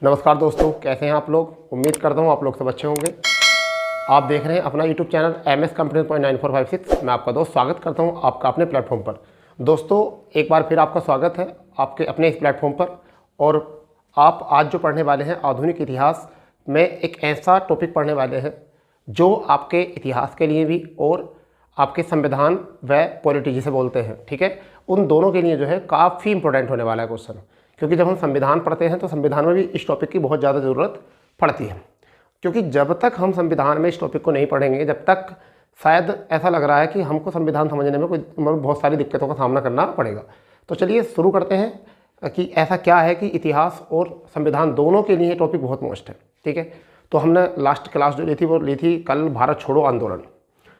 नमस्कार दोस्तों, कैसे हैं आप लोग। उम्मीद करता हूँ आप लोग सब अच्छे होंगे। आप देख रहे हैं अपना यूट्यूब चैनल MS कंपनी 9456। मैं आपका दोस्त स्वागत करता हूँ आपका अपने प्लेटफॉर्म पर। दोस्तों एक बार फिर आपका स्वागत है आपके अपने इस प्लेटफॉर्म पर। और आप आज जो पढ़ने वाले हैं आधुनिक इतिहास में एक ऐसा टॉपिक पढ़ने वाले हैं जो आपके इतिहास के लिए भी और आपके संविधान व पॉलिटी जिसे बोलते हैं, ठीक है, उन दोनों के लिए जो है काफ़ी इंपॉर्टेंट होने वाला है क्वेश्चन। क्योंकि जब हम संविधान पढ़ते हैं तो संविधान में भी इस टॉपिक की बहुत ज़्यादा ज़रूरत पड़ती है। क्योंकि जब तक हम संविधान में इस टॉपिक को नहीं पढ़ेंगे, जब तक शायद ऐसा लग रहा है कि हमको संविधान समझने में कोई बहुत सारी दिक्कतों का सामना करना पड़ेगा। तो चलिए शुरू करते हैं कि ऐसा क्या है कि इतिहास और संविधान दोनों के लिए टॉपिक बहुत मोस्ट है, ठीक है। तो हमने लास्ट क्लास जो ली थी वो ली थी कल भारत छोड़ो आंदोलन,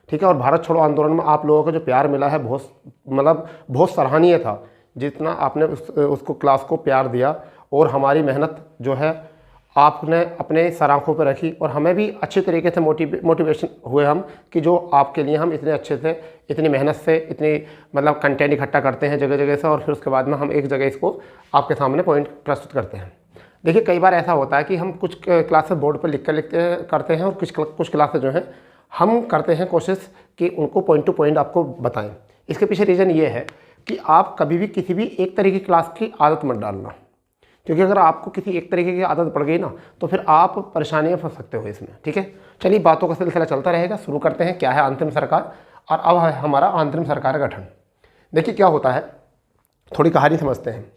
ठीक है। और भारत छोड़ो आंदोलन में आप लोगों का जो प्यार मिला है बहुत सराहनीय था। जितना आपने उसको क्लास को प्यार दिया और हमारी मेहनत जो है आपने अपने सराखों पर रखी और हमें भी अच्छे तरीके से मोटिवेशन हुए हम कि जो आपके लिए हम इतने अच्छे से इतनी मेहनत से इतनी कंटेंट इकट्ठा करते हैं जगह जगह से, और फिर उसके बाद में हम एक जगह इसको आपके सामने पॉइंट प्रस्तुत करते हैं। देखिए कई बार ऐसा होता है कि हम कुछ क्लासेस बोर्ड पर लिख कर करते हैं और कुछ क्लासेस जो हैं हम करते हैं कोशिश कि उनको पॉइंट टू पॉइंट आपको बताएं। इसके पीछे रीज़न ये है कि आप कभी भी किसी भी एक तरीके की क्लास की आदत मत डालना। क्योंकि अगर आपको किसी एक तरीके की आदत पड़ गई ना तो फिर आप परेशानियाँ फंस सकते हो इसमें, ठीक है। चलिए बातों का सिलसिला चलता रहेगा। शुरू करते हैं क्या है अंतरिम सरकार और अब है हमारा अंतरिम सरकार का गठन। देखिए क्या होता है, थोड़ी कहानी समझते हैं।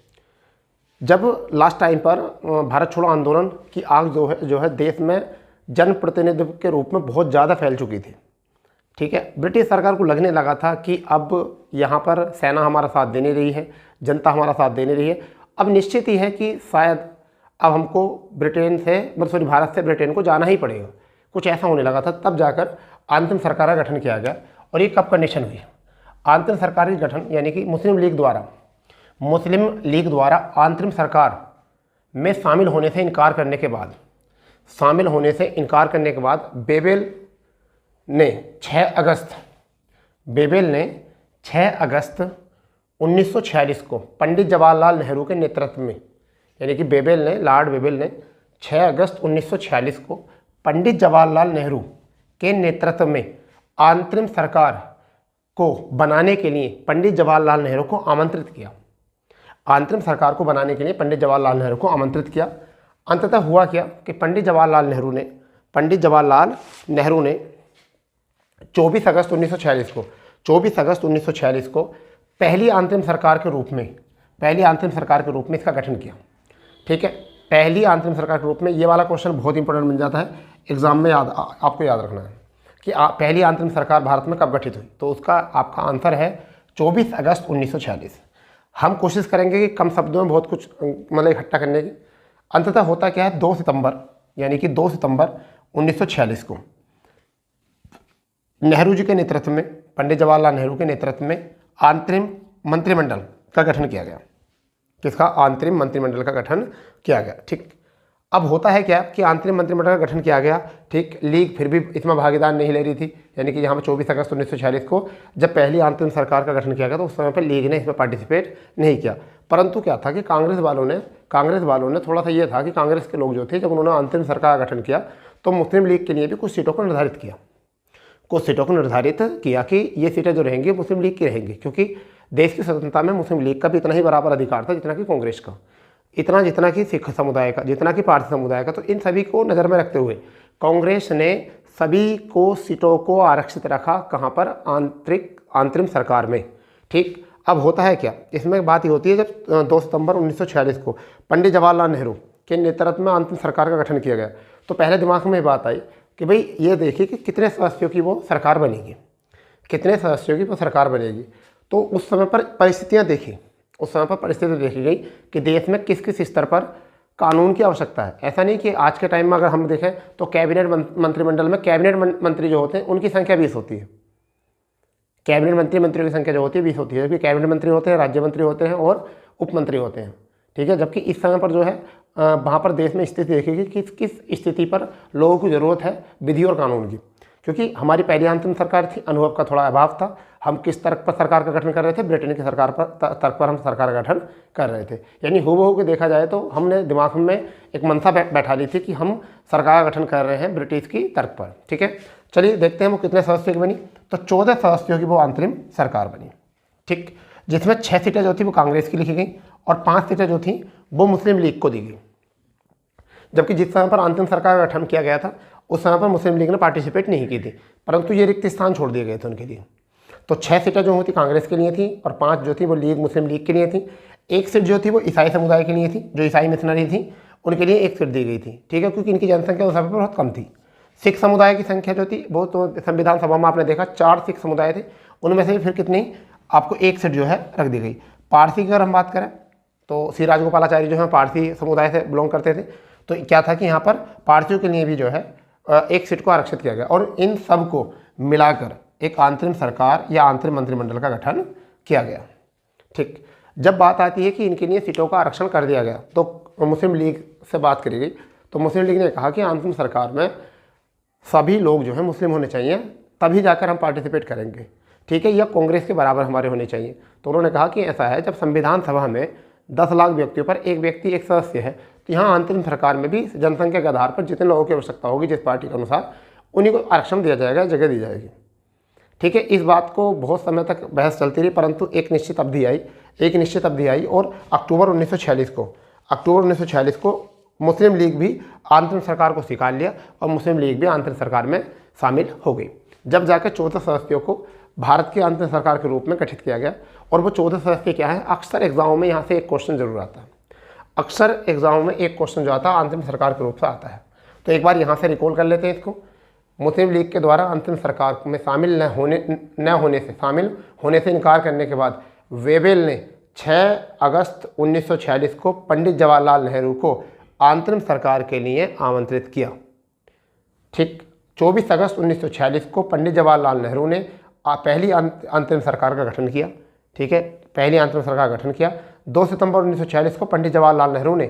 जब लास्ट टाइम पर भारत छोड़ो आंदोलन की आग जो है देश में जनप्रतिनिधित्व के रूप में बहुत ज़्यादा फैल चुकी थी, ठीक है। ब्रिटिश सरकार को लगने लगा था कि अब यहाँ पर सेना हमारा साथ दे नहीं रही है, जनता हमारा साथ दे नहीं रही है, अब निश्चित ही है कि शायद अब हमको भारत से ब्रिटेन को जाना ही पड़ेगा। कुछ ऐसा होने लगा था। तब जाकर अंतरिम सरकार का गठन किया गया। और ये कब कंडीशन हुई? अंतरिम सरकार का गठन यानी कि मुस्लिम लीग द्वारा अंतरिम सरकार में शामिल होने से इनकार करने के बाद बेबेल ने 6 अगस्त 1946 को पंडित जवाहरलाल नेहरू के नेतृत्व में, यानी कि लॉर्ड बेबेल ने 6 अगस्त 1946 को पंडित जवाहरलाल नेहरू के नेतृत्व में अंतरिम सरकार को बनाने के लिए पंडित जवाहरलाल नेहरू को आमंत्रित किया। अंतरिम सरकार को बनाने के लिए पंडित जवाहरलाल नेहरू को आमंत्रित किया। अंततः हुआ क्या कि पंडित जवाहरलाल नेहरू ने 24 अगस्त 1946 को पहली अंतरिम सरकार के रूप में इसका गठन किया, ठीक है। पहली अंतरिम सरकार के रूप में, ये वाला क्वेश्चन बहुत इंपॉर्टेंट बन जाता है एग्जाम में, आपको याद रखना है कि पहली अंतरिम सरकार भारत में कब गठित हुई। तो उसका आपका आंसर है 24 अगस्त 1946। हम कोशिश करेंगे कि कम शब्दों में बहुत कुछ इकट्ठा करने की। अंततः होता क्या है, 2 सितंबर 1946 को नेहरू जी के नेतृत्व में, पंडित जवाहरलाल नेहरू के नेतृत्व में अंतरिम मंत्रिमंडल का गठन किया गया। किसका? अंतरिम मंत्रिमंडल का गठन किया गया, ठीक। अब होता है क्या कि अंतरिम मंत्रिमंडल का गठन किया गया, ठीक। लीग फिर भी इसमें भागीदार नहीं ले रही थी। यानी कि यहाँ पर 24 अगस्त 1946 को जब पहली अंतरिम सरकार का गठन किया गया तो उस समय पर लीग ने इसमें पार्टिसिपेट नहीं किया। परंतु क्या था कि कांग्रेस वालों ने थोड़ा सा ये था कि कांग्रेस के लोग जो थे, जब उन्होंने अंतरिम सरकार का गठन किया तो मुस्लिम लीग के लिए भी कुछ सीटों को निर्धारित किया कि ये सीटें जो रहेंगी मुस्लिम लीग की रहेंगी। क्योंकि देश की स्वतंत्रता में मुस्लिम लीग का भी इतना ही बराबर अधिकार था जितना कि कांग्रेस का, जितना कि सिख समुदाय का, जितना कि पारसी समुदाय का। तो इन सभी को नज़र में रखते हुए कांग्रेस ने सभी को सीटों को आरक्षित रखा। कहाँ पर? अंतरिम सरकार में, ठीक। अब होता है क्या, इसमें बात ही होती है जब 2 सितंबर 1946 को पंडित जवाहरलाल नेहरू के नेतृत्व में अंतरिम सरकार का गठन किया गया, तो पहले दिमाग में बात आई कि भाई ये देखिए कि कितने सदस्यों की वो सरकार बनेगी। तो उस समय पर परिस्थितियाँ देखी गई कि देश में किस किस स्तर पर कानून की आवश्यकता है। ऐसा नहीं कि आज के टाइम में अगर हम देखें तो कैबिनेट मंत्रिमंडल में कैबिनेट मंत्री जो होते हैं उनकी संख्या 20 होती है। कैबिनेट मंत्रियों की संख्या जो होती है 20 होती है, जबकि कैबिनेट मंत्री होते हैं, राज्य मंत्री होते हैं और उप मंत्री होते हैं, ठीक है। जबकि इस समय पर जो है वहाँ पर देश में स्थिति देखेगी कि किस स्थिति पर लोगों को ज़रूरत है विधि और कानून की। क्योंकि हमारी पहली अंतरिम सरकार थी, अनुभव का थोड़ा अभाव था। हम किस तर्क पर सरकार का गठन कर रहे थे? ब्रिटेन की सरकार पर तर्क पर हम सरकार का गठन कर रहे थे। यानी हूबहू के देखा जाए तो हमने दिमाग में एक मंशा बैठा ली थी कि हम सरकार का गठन कर रहे हैं ब्रिटिश की तर्क पर। ठीक है, चलिए देखते हैं वो कितने सदस्यों की बनी। तो 14 सदस्यों की वो अंतरिम सरकार बनी। ठीक, जिसमें 6 सीटें जो थी वो कांग्रेस की लिखी गई और 5 सीटें जो थी वो मुस्लिम लीग को दी गई। जबकि जिस समय पर अंतिम सरकार का गठन किया गया था उस समय पर मुस्लिम लीग ने पार्टिसिपेट नहीं की थी, परंतु ये रिक्त स्थान छोड़ दिए गए थे उनके लिए। तो 6 सीटें जो होती कांग्रेस के लिए थी और 5 जो थी वो लीग मुस्लिम लीग के लिए थी। 1 सीट जो थी वो ईसाई समुदाय के लिए थी, जो ईसाई मिशनरी थी उनके लिए 1 सीट दी गई थी। ठीक है, क्योंकि इनकी जनसंख्या उस समय पर बहुत कम थी। सिख समुदाय की संख्या जो थी वो तो संविधान सभा में आपने देखा 4 सिख समुदाय थे, उनमें से फिर कितनी आपको 1 सीट जो है रख दी गई। पारसी की अगर हम बात करें तो श्री राजगोपालाचारी जो है पारसी समुदाय से बिलोंग करते थे। तो क्या था कि यहाँ पर पारसियों के लिए भी जो है 1 सीट को आरक्षित किया गया और इन सब को मिलाकर एक अंतरिम सरकार या अंतरिम मंत्रिमंडल का गठन किया गया। ठीक, जब बात आती है कि इनके लिए सीटों का आरक्षण कर दिया गया तो मुस्लिम लीग से बात करी गई। तो मुस्लिम लीग ने कहा कि अंतिम सरकार में सभी लोग जो है मुस्लिम होने चाहिए, तभी जाकर हम पार्टिसिपेट करेंगे। ठीक है, या कांग्रेस के बराबर हमारे होने चाहिए। तो उन्होंने कहा कि ऐसा है, जब संविधान सभा में 10 लाख व्यक्तियों पर एक व्यक्ति एक सदस्य है, तो यहाँ अंतरिम सरकार में भी जनसंख्या के आधार पर जितने लोगों की आवश्यकता होगी जिस पार्टी के अनुसार, उन्हीं को आरक्षण दिया जाएगा, जगह दी जाएगी। ठीक है, इस बात को बहुत समय तक बहस चलती रही, परंतु एक निश्चित अवधि आई और अक्टूबर 1946 को मुस्लिम लीग भी अंतरिम सरकार को स्वीकार लिया और मुस्लिम लीग भी अंतरिम सरकार में शामिल हो गई। जब जाकर 14 सदस्यों को भारत की अंतरिम सरकार के रूप में गठित किया गया। और वो 14 सदस्य क्या है, अक्सर एग्जामों में यहाँ से एक क्वेश्चन जरूर आता है। अक्सर एग्जामों में एक क्वेश्चन जो आता है अंतरिम सरकार के रूप से आता है। तो एक बार यहाँ से रिकॉल कर लेते हैं इसको। मुस्लिम लीग के द्वारा अंतरिम सरकार में शामिल शामिल होने से इनकार करने के बाद वेबेल ने 6 अगस्त 1946 को पंडित जवाहरलाल नेहरू को अंतरिम सरकार के लिए आमंत्रित किया। ठीक, 24 अगस्त 1946 को पंडित जवाहरलाल नेहरू ने पहली अंतरिम सरकार का गठन किया। ठीक है, पहली अंतरिम सरकार का गठन किया। 2 सितंबर 1946 को पंडित जवाहरलाल नेहरू ने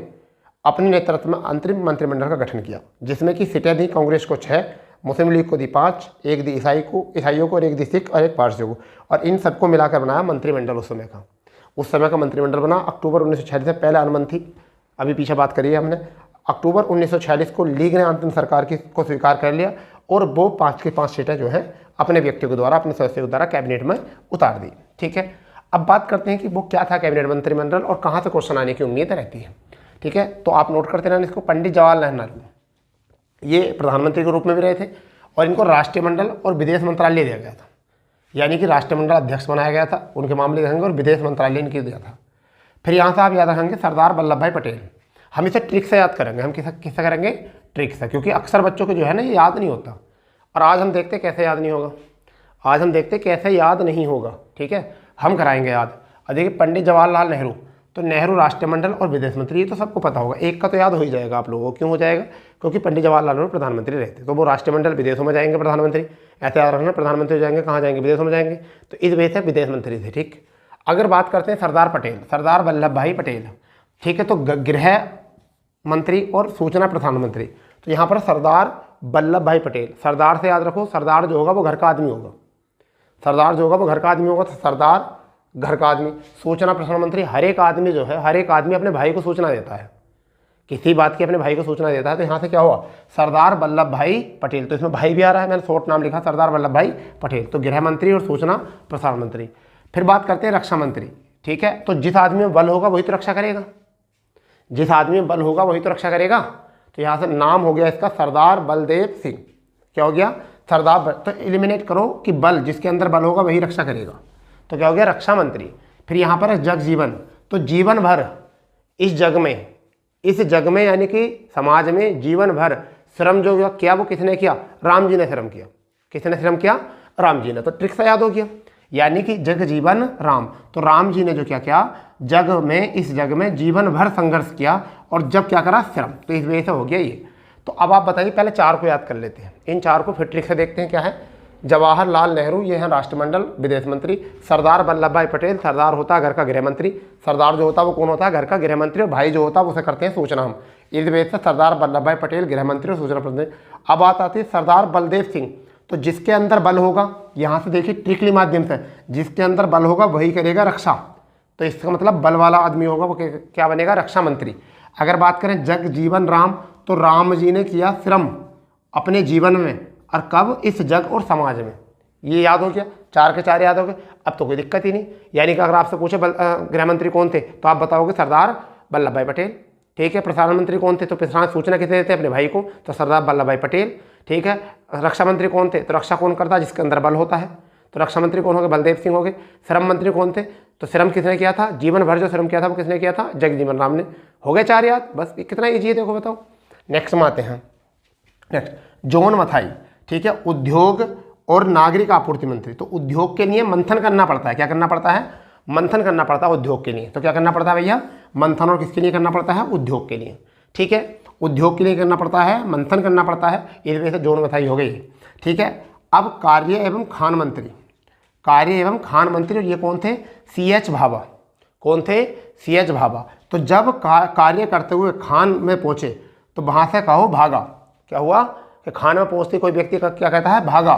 अपने नेतृत्व में अंतरिम मंत्रिमंडल का गठन किया, जिसमें कि सीटें दी कांग्रेस को 6, मुस्लिम लीग को दी 5, एक दी ईसाइयों को और एक दी सिख और एक पारसियों को, और इन सबको मिलाकर बनाया मंत्रिमंडल। उस समय का मंत्रिमंडल बना। अक्टूबर 1946 से पहले अनुबंध थी, अभी पीछे बात करी है हमने। अक्टूबर 1946 को लीग ने अंतिम सरकार को स्वीकार कर लिया और वो 5 की 5 सीटें जो है अपने व्यक्तियों के द्वारा, अपने सदस्यों के द्वारा कैबिनेट में उतार दी। ठीक है, अब बात करते हैं कि वो क्या था कैबिनेट मंत्रिमंडल और कहाँ से क्वेश्चन आने की उम्मीद रहती है। ठीक है, तो आप नोट करते रहना इसको। पंडित जवाहरलाल नेहरू ये प्रधानमंत्री के रूप में भी रहे थे और इनको राष्ट्रमंडल और विदेश मंत्रालय दिया गया था, यानी कि राष्ट्रमंडल अध्यक्ष बनाया गया था, उनके मामले देखेंगे, और विदेश मंत्रालय इनके दिया था। फिर यहाँ से आप याद रखेंगे सरदार वल्लभ भाई पटेल। हम इसे ट्रिक से याद करेंगे। हम किससे करेंगे? ट्रिक से, क्योंकि अक्सर बच्चों को जो है ना ये याद नहीं होता। और आज हम देखते कैसे याद नहीं होगा। ठीक है, हम कराएंगे याद। और देखिए पंडित जवाहरलाल नेहरू, तो नेहरू राष्ट्रमंडल और विदेश मंत्री, ये तो सबको पता होगा। एक का तो याद हो ही जाएगा आप लोगों को। क्यों हो जाएगा? क्योंकि पंडित जवाहरलाल नेहरू प्रधानमंत्री रहते, तो वो राष्ट्रमंडल विदेशों में जाएंगे, प्रधानमंत्री ऐसे याद रखना, प्रधानमंत्री जाएंगे कहाँ जाएंगे? विदेशों में जाएंगे, तो इस वजह से विदेश मंत्री थे। ठीक, अगर बात करते हैं सरदार पटेल, सरदार वल्लभ भाई पटेल, ठीक है, तो गृह मंत्री और सूचना प्रधानमंत्री। तो यहाँ पर सरदार वल्लभ भाई पटेल, सरदार से याद रखो, सरदार जो होगा वो घर का आदमी होगा, सरदार जो होगा वो घर का आदमी होगा, तो सरदार घर का आदमी। सूचना प्रधानमंत्री, हर एक आदमी जो है, हर एक आदमी अपने भाई को सूचना देता है, किसी बात की अपने भाई को सूचना देता है। तो यहाँ से क्या हुआ? सरदार वल्लभ भाई पटेल, तो इसमें भाई भी आ रहा है, मैंने शॉर्ट नाम लिखा सरदार वल्लभ भाई पटेल। तो गृह मंत्री और सूचना प्रसारण मंत्री। फिर बात करते हैं रक्षा मंत्री। ठीक है, तो जिस आदमी में बल होगा वही तो रक्षा करेगा, जिस आदमी में बल होगा वही तो रक्षा करेगा। तो यहाँ से नाम हो गया इसका सरदार बलदेव सिंह। क्या हो गया? सरदार। तो एलिमिनेट करो कि बल, जिसके अंदर बल होगा वही रक्षा करेगा, तो क्या हो गया? रक्षा मंत्री। फिर यहाँ पर है जग जीवन, तो जीवन भर इस जग में यानी कि समाज में जीवन भर श्रम जो किया वो किसने किया? राम जी ने श्रम किया। किसने श्रम किया? राम जी ने। तो ट्रिक से याद हो गया, यानी कि जग जीवन राम, तो राम जी ने जो क्या किया? इस जग में जीवन भर संघर्ष किया और जब क्या करा? श्रम। तो इस वजह से हो गया ये। तो अब आप बताइए, पहले 4 को याद कर लेते हैं, इन 4 को फिर ट्रिक से देखते हैं क्या है। जवाहरलाल नेहरू, ये हैं राष्ट्रमंडल विदेश मंत्री। सरदार वल्लभ भाई पटेल, सरदार होता है घर का गृह मंत्री। सरदार जो होता है वो कौन होता है? घर का गृह मंत्री। और भाई जो होता है उसे करते हैं सूचना हम। इस वजह से सरदार वल्लभ भाई पटेल गृह मंत्री और सूचना मंत्री। अब बात आती है सरदार बलदेव सिंह, तो जिसके अंदर बल होगा, यहाँ से देखिए ट्रिकली माध्यम से, जिसके अंदर बल होगा वही करेगा रक्षा। तो इसका मतलब बल वाला आदमी होगा वो क्या बनेगा, रक्षा मंत्री। अगर बात करें जग जीवन राम, तो राम जी ने किया श्रम अपने जीवन में, और कब, इस जग और समाज में। ये याद हो गया, 4 के 4 याद हो गए। अब तो कोई दिक्कत ही नहीं, यानी कि अगर आपसे पूछे गृह मंत्री कौन थे तो आप बताओगे सरदार वल्लभ भाई पटेल। ठीक है, प्रसारण मंत्री कौन थे तो प्रसारण सूचना किसे देते अपने भाई को, तो सरदार वल्लभ भाई पटेल। ठीक है, रक्षा मंत्री कौन थे तो रक्षा कौन करता है, जिसके अंदर बल होता है, तो रक्षा मंत्री कौन हो गए, बलदेव सिंह हो गए। श्रम मंत्री कौन थे तो श्रम किसने किया था, जीवन भर जो श्रम किया था वो किसने किया था, जगजीवन राम ने। हो गए 4 याद, बस कितना ईजी है देखो, बताओ। नेक्स्ट में आते हैं, नेक्स्ट जॉन मथाई। ठीक है, उद्योग और नागरिक आपूर्ति मंत्री। तो उद्योग के लिए मंथन करना पड़ता है, क्या करना पड़ता है, मंथन करना पड़ता है उद्योग के लिए। तो क्या करना पड़ता है भैया, मंथन, और किसके लिए करना पड़ता है, उद्योग के लिए। ठीक है, उद्योग के लिए करना पड़ता है, मंथन करना पड़ता है, इस वजह से जॉन मथाई हो गई। ठीक है, अब कार्य एवं खान मंत्री, कार्य एवं खान मंत्री, और ये कौन थे, CH भाभा। कौन थे, CH भाभा। तो जब कार्य करते हुए खान में पहुंचे तो वहां से कहो भागा। क्या हुआ कि खान में पहुंचते कोई व्यक्ति का क्या कहता है, भागा।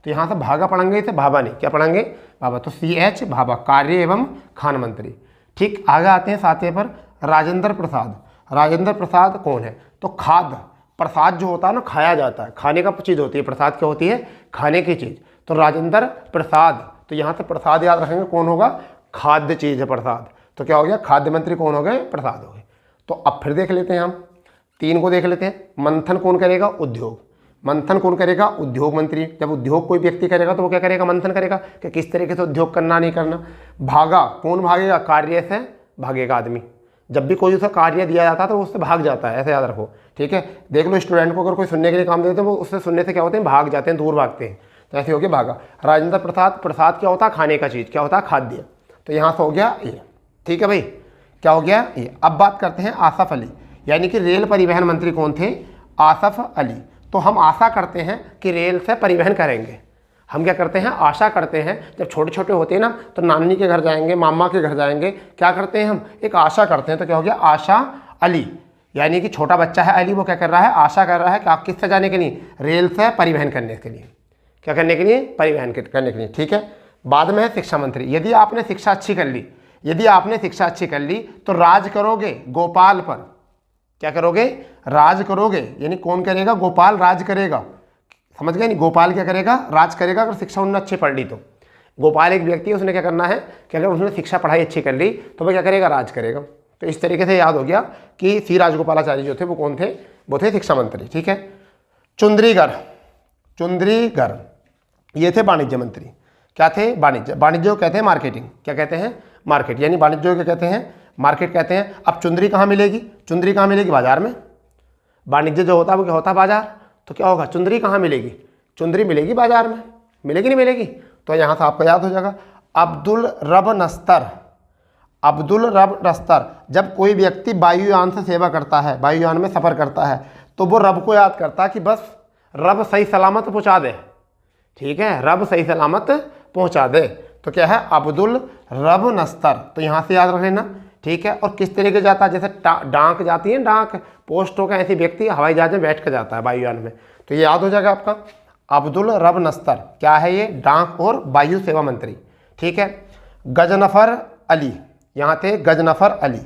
तो यहाँ से भागा पढ़ेंगे, इसे भाभा नहीं, क्या पढ़ेंगे, भाभा। तो CH भाभा, कार्य एवं खान मंत्री। ठीक, आगे आते हैं सातवें पर, राजेंद्र प्रसाद। राजेंद्र प्रसाद कौन है तो खाद्य, प्रसाद जो होता है ना खाया जाता है, खाने का चीज़ होती है, प्रसाद क्या होती है, खाने की चीज़। तो राजेंद्र प्रसाद, तो यहाँ से प्रसाद याद रखेंगे, कौन होगा, खाद्य चीज़ है प्रसाद। तो क्या हो गया, खाद्य मंत्री कौन हो गए, प्रसाद हो गए। तो अब फिर देख लेते हैं हम 3 को देख लेते हैं। मंथन कौन करेगा, उद्योग। मंथन कौन करेगा, उद्योग मंत्री। जब उद्योग कोई व्यक्ति करेगा तो वो क्या करेगा, मंथन करेगा कि किस तरीके से उद्योग करना नहीं करना। भागा, कौन भागेगा, कार्य से भागेगा आदमी। जब भी कोई उसे कार्य दिया जाता है तो वो उससे भाग जाता है, ऐसे याद रखो। ठीक है, देख लो स्टूडेंट को अगर कोई सुनने के लिए काम देते हैं वो उससे सुनने से क्या होते हैं, भाग जाते हैं, दूर भागते हैं। तो ऐसे हो गया भागा। राजेंद्र प्रसाद, प्रसाद क्या होता है, खाने का चीज़, क्या होता है, खाद्य। तो यहाँ से हो गया ये। ठीक है भाई, क्या हो गया ये। अब बात करते हैं आसफ अली, यानी कि रेल परिवहन मंत्री कौन थे, आसफ अली। तो हम आशा करते हैं कि रेल से परिवहन करेंगे। हम क्या करते हैं, आशा करते हैं, जब छोटे छोटे होते हैं ना तो नानी के घर जाएंगे, मामा के घर जाएंगे, क्या करते हैं हम, एक आशा करते हैं। तो क्या हो गया, आशा अली, यानी कि छोटा बच्चा है अली, वो क्या कर रहा है, आशा कर रहा है कि आप किससे जाने के लिए, रेल से परिवहन करने के लिए। क्या करने के लिए, परिवहन करने के लिए। ठीक है, बाद में है शिक्षा मंत्री। यदि आपने शिक्षा अच्छी कर ली, यदि आपने शिक्षा अच्छी कर ली तो राज करोगे गोपाल पर। क्या करोगे, राज करोगे, यानी कौन करेगा, गोपाल राज करेगा। समझ गए नहीं, गोपाल क्या करेगा, राज करेगा। अगर शिक्षा उन्होंने अच्छी पढ़ ली तो गोपाल एक व्यक्ति है, उसने क्या करना है कि अगर उसने शिक्षा पढ़ाई अच्छी कर ली तो वह क्या करेगा, राज करेगा। तो इस तरीके से याद हो गया कि सी राजगोपालाचारी जो थे वो कौन थे, वो थे शिक्षा मंत्री। ठीक है, चुंद्रीगर, चुंद्रीगर ये थे वाणिज्य मंत्री। क्या थे, वाणिज्य। वाणिज्य को कहते हैं मार्केटिंग, क्या कहते हैं, मार्केट, यानी वाणिज्य को क्या कहते हैं, मार्केट कहते हैं। अब चुंदरी कहाँ मिलेगी, चुंदरी कहाँ मिलेगी, बाजार में। वाणिज्य जो होता है वो क्या होता है, बाजार। तो क्या होगा, चुंदरी कहाँ मिलेगी, चुंदरी मिलेगी बाजार में, मिलेगी नहीं मिलेगी। तो यहाँ से आपको याद हो जाएगा अब्दुल रब नस्तर। अब्दुल रब नस्तर, जब कोई व्यक्ति वायुयान से सेवा करता है, वायुयान में सफ़र करता है, तो वो रब को याद करता है कि बस रब सही सलामत पहुँचा दे। ठीक है, रब सही सलामत पहुँचा दे। तो क्या है, अब्दुल रब नस्तर। तो यहाँ से याद रख लेना। ठीक है, और किस तरीके जाता है, जैसे डाक जाती है, डाक पोस्ट होकर ऐसी व्यक्ति हवाई जहाज में बैठ कर जाता है वायुयान में। तो ये याद हो जाएगा आपका, अब्दुल रब नस्तर क्या है, ये डाक और वायु सेवा मंत्री। ठीक है, गजनफर अली, यहाँ थे गजनफर अली।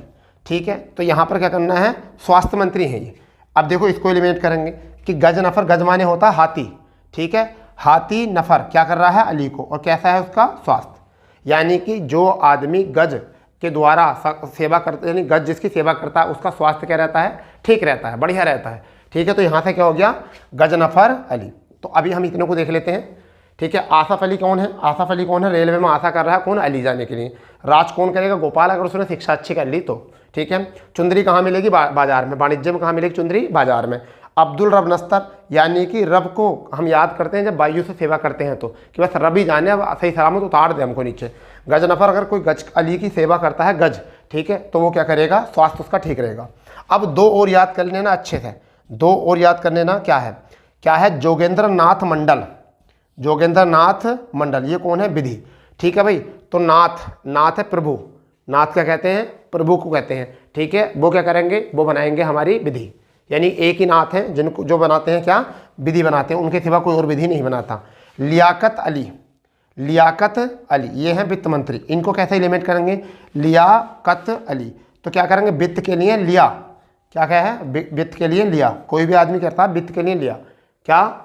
ठीक है, तो यहाँ पर क्या करना है, स्वास्थ्य मंत्री हैं ये। अब देखो इसको एलिमिनेट करेंगे कि गजनफर, गज माने होता है हाथी। ठीक है, हाथी नफर क्या कर रहा है, अली को, और कैसा है उसका स्वास्थ्य, यानी कि जो आदमी गज के द्वारा सेवा करते, यानी गज जिसकी सेवा करता है उसका स्वास्थ्य क्या रहता है, ठीक रहता है, बढ़िया रहता है। ठीक है, तो यहाँ से क्या हो गया, गजनफर अली। तो अभी हम इतने को देख लेते हैं। ठीक है, आसफ अली कौन है, आसफ अली कौन है, रेलवे में आशा कर रहा है कौन, अली जाने के लिए। राज कौन करेगा, गोपाल, अगर उसने शिक्षा अच्छी कर ली तो। ठीक है, चुंदरी कहाँ मिलेगी, बाजार में। वाणिज्य में कहाँ मिलेगी चुंदरी, बाजार में। अब्दुल रब नस्तर, यानी कि रब को हम याद करते हैं जब वायु से सेवा करते हैं तो कि बस रब ही जाने, अब सही सलामत उतार दे हमको नीचे। गजनफर, अगर कोई गज अली की सेवा करता है, गज, ठीक है, तो वो क्या करेगा, स्वास्थ्य उसका ठीक रहेगा। अब 2 और याद कर लेना अच्छे से, 2 और याद कर लेना। क्या है, क्या है, जोगेंद्र नाथ मंडल। जोगेंद्र नाथ मंडल ये कौन है, विधि। ठीक है भाई, तो नाथ, नाथ है प्रभु, नाथ क्या कहते हैं, प्रभु को कहते हैं। ठीक है, वो क्या करेंगे, वो बनाएंगे हमारी विधि। यानी एक ही नाथ हैं जिनको जो बनाते हैं क्या, विधि बनाते हैं, उनके सिवा कोई और विधि नहीं बनाता। लियाकत अली, लियाकत अली ये हैं वित्त मंत्री, इनको कैसे एलिमिनेट करेंगे, लियाकत अली। तो क्या करेंगे, वित्त के लिए लिया, क्या है, वित्त के लिए लिया, कोई भी आदमी करता है वित्त के लिए लिया, क्या,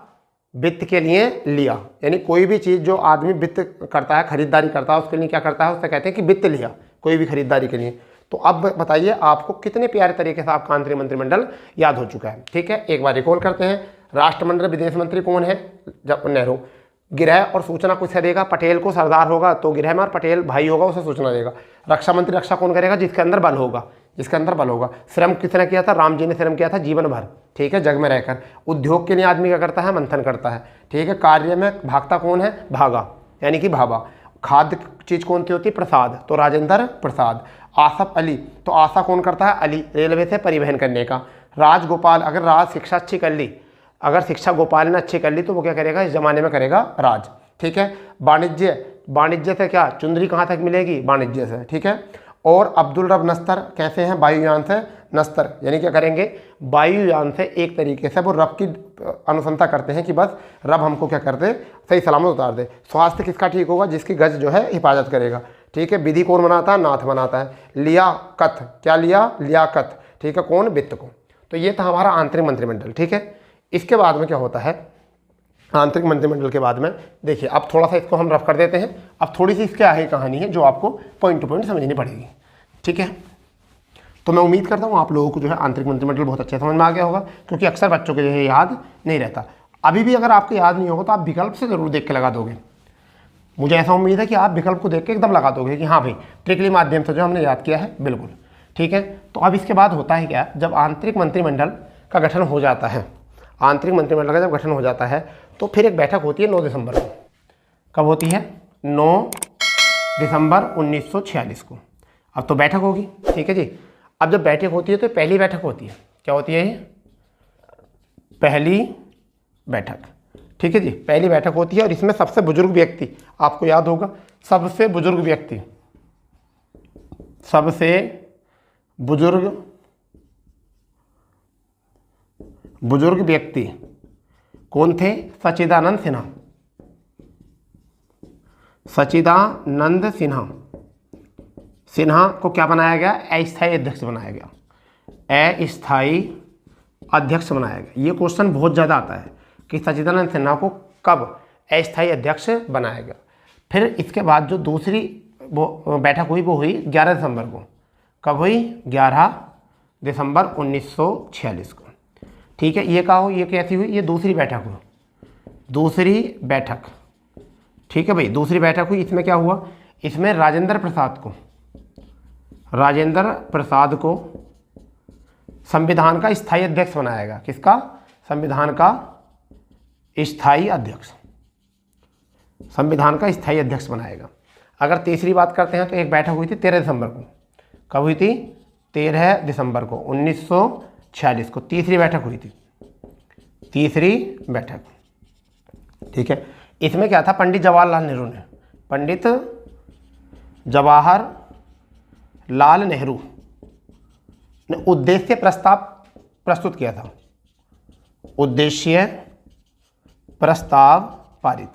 वित्त के लिए लिया, यानी कोई भी चीज़ जो आदमी वित्त करता है, खरीदारी करता है, उसके लिए क्या करता है, उससे कहते हैं कि वित्त लिया, कोई भी खरीदारी के लिए। तो अब बताइए आपको कितने प्यारे तरीके से आपका आंतरिक मंत्रिमंडल याद हो चुका है। ठीक है, एक बार रिकॉल करते हैं। राष्ट्रमंडल विदेश मंत्री कौन है, जब नेहरू। गृह और सूचना कुछ देगा, पटेल को सरदार होगा तो गृह में, और पटेल भाई होगा उसे सूचना देगा। रक्षा मंत्री रक्षा कौन करेगा, जिसके अंदर बल होगा, जिसके अंदर बल होगा। श्रम किसने किया था, राम जी ने श्रम किया था जीवन भर, ठीक है, जग में रहकर। उद्योग के लिए आदमी क्या करता है, मंथन करता है, ठीक है। कार्य में भागता कौन है, भागा, यानी कि भाभा। खाद्य चीज कौन सी होती है, प्रसाद, तो राजेंद्र प्रसाद। आसफ अली, तो आशा कौन करता है, अली, रेलवे से परिवहन करने का। राजगोपाल, अगर राज शिक्षा अच्छी कर ली, अगर शिक्षा गोपाल ने अच्छी कर ली तो वो क्या करेगा, इस जमाने में करेगा राज, ठीक है। वाणिज्य, वाणिज्य से क्या, चुंदरी कहाँ तक मिलेगी, वाणिज्य से, ठीक है। और अब्दुल रब नस्तर कैसे हैं, वायुयान से नस्तर, यानी क्या करेंगे, वायुयान से एक तरीके से वो रब की अनुशंसा करते हैं कि बस रब हमको क्या कर दे, सही सलामत उतार दे। स्वास्थ्य किसका ठीक होगा, जिसकी गज जो है हिफाजत करेगा, ठीक है। विधि कौन बनाता है, नाथ बनाता है। लियाकत, क्या लिया, लियाकत, ठीक है, कौन, वित्त को। तो ये था हमारा आंतरिक मंत्रिमंडल, ठीक है। इसके बाद में क्या होता है, आंतरिक मंत्रिमंडल के बाद में देखिए, अब थोड़ा सा इसको हम रफ कर देते हैं। अब थोड़ी सी इसकी आगे कहानी है जो आपको पॉइंट टू पॉइंट समझनी पड़ेगी, ठीक है। तो मैं उम्मीद करता हूँ आप लोगों को जो है आंतरिक मंत्रिमंडल बहुत अच्छे समझ में आ गया होगा, क्योंकि अक्सर बच्चों के जो है याद नहीं रहता। अभी भी अगर आपको याद नहीं होगा तो आप विकल्प से ज़रूर देख के लगा दोगे। मुझे ऐसा उम्मीद है कि आप विकल्प को देख के एकदम लगा दोगे कि हाँ भाई ट्रिकली माध्यम से जो हमने याद किया है, बिल्कुल ठीक है। तो अब इसके बाद होता है क्या, जब आंतरिक मंत्रिमंडल का गठन हो जाता है, आंतरिक मंत्रिमंडल का जब गठन हो जाता है तो फिर एक बैठक होती है 9 दिसंबर को। कब होती है, 9 दिसंबर 1946 को। अब तो बैठक होगी, ठीक है जी। अब जब बैठक होती है तो पहली बैठक होती है, क्या होती है ये, पहली बैठक, ठीक है जी। पहली बैठक होती है और इसमें सबसे बुजुर्ग व्यक्ति, आपको याद होगा, सबसे बुजुर्ग व्यक्ति, सबसे बुजुर्ग व्यक्ति कौन थे, सच्चिदानंद सिन्हा, सच्चिदानंद सिन्हा। सिन्हा को क्या बनाया गया, अस्थायी अध्यक्ष बनाया गया, अस्थायी अध्यक्ष बनाया गया। ये क्वेश्चन बहुत ज़्यादा आता है कि सच्चिदानंद सिन्हा को कब अस्थायी अध्यक्ष बनाया गया। फिर इसके बाद जो दूसरी वो बैठक हुई वो हुई 11 दिसंबर को। कब हुई, 11 दिसंबर 1946 को, ठीक है। ये कहा हो, ये कैसी हुई, ये दूसरी बैठक हुई, दूसरी बैठक, ठीक है भाई, दूसरी बैठक हुई। इसमें क्या हुआ, इसमें राजेंद्र प्रसाद को संविधान का स्थायी अध्यक्ष बनाया गया। किसका, संविधान का स्थायी अध्यक्ष, संविधान का स्थायी अध्यक्ष बनाएगा। अगर तीसरी बात करते हैं तो एक बैठक हुई थी 13 दिसंबर को। कब हुई थी, 13 दिसंबर को 1946 को तीसरी बैठक हुई थी, तीसरी बैठक, ठीक है। इसमें क्या था, पंडित जवाहरलाल नेहरू ने, पंडित जवाहरलाल नेहरू ने उद्देश्य प्रस्ताव प्रस्तुत किया था, उद्देश्य प्रस्ताव पारित,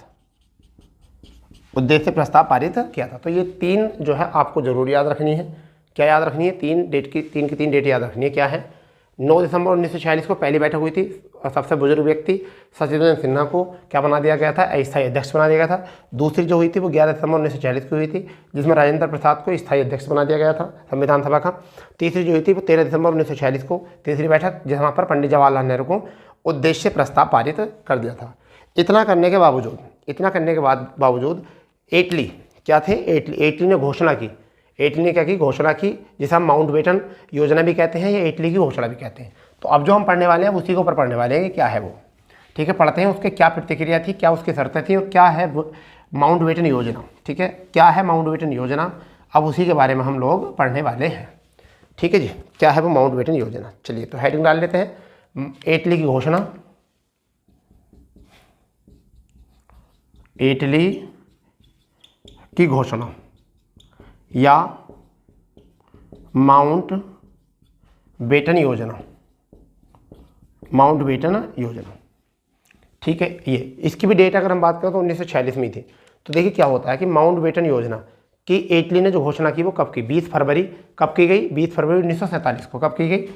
उद्देश्य प्रस्ताव पारित किया था। तो ये तीन जो है आपको जरूर याद रखनी है। क्या याद रखनी है, तीन की तीन डेट याद रखनी है। क्या है, 9 दिसंबर 1946 को पहली बैठक हुई थी और सबसे बुजुर्ग व्यक्ति सच्चिदानंद सिन्हा को क्या बना दिया गया था, अस्थायी अध्यक्ष बना दिया गया था। दूसरी जो हुई थी वो 11 दिसंबर 1946 को हुई थी, जिसमें राजेंद्र प्रसाद को स्थायी अध्यक्ष बना दिया गया था संविधान सभा का। तीसरी जो हुई थी वो 13 दिसंबर 1946 को तीसरी बैठक, जहाँ पर पंडित जवाहरलाल नेहरू को उद्देश्य प्रस्ताव पारित कर दिया था। इतना करने के बावजूद एटली क्या थे, एटली ने घोषणा की, एटली ने क्या की, घोषणा की, जिसे हम माउंटबेटन योजना भी कहते हैं या एटली की घोषणा भी कहते हैं। तो अब जो हम पढ़ने वाले हैं उसी के ऊपर पढ़ने वाले हैं कि क्या है वो, ठीक है। पढ़ते हैं उसके क्या प्रतिक्रिया थी, क्या उसकी शर्तें थी और क्या है माउंटबेटन योजना, ठीक है। क्या है माउंटबेटन योजना, अब उसी के बारे में हम लोग पढ़ने वाले हैं, ठीक है जी। क्या है वो माउंटबेटन योजना, चलिए तो हेडिंग डाल लेते हैं, एटली की घोषणा, एटली की घोषणा या माउंटबेटन योजना, माउंटबेटन योजना। ठीक है, ये इसकी भी डेट अगर हम बात करें तो 1946 में थी। तो देखिए क्या होता है कि माउंटबेटन योजना कि इटली ने जो घोषणा की वो कब की, 20 फरवरी कब की गई, 20 फरवरी 1947 को। कब की गई,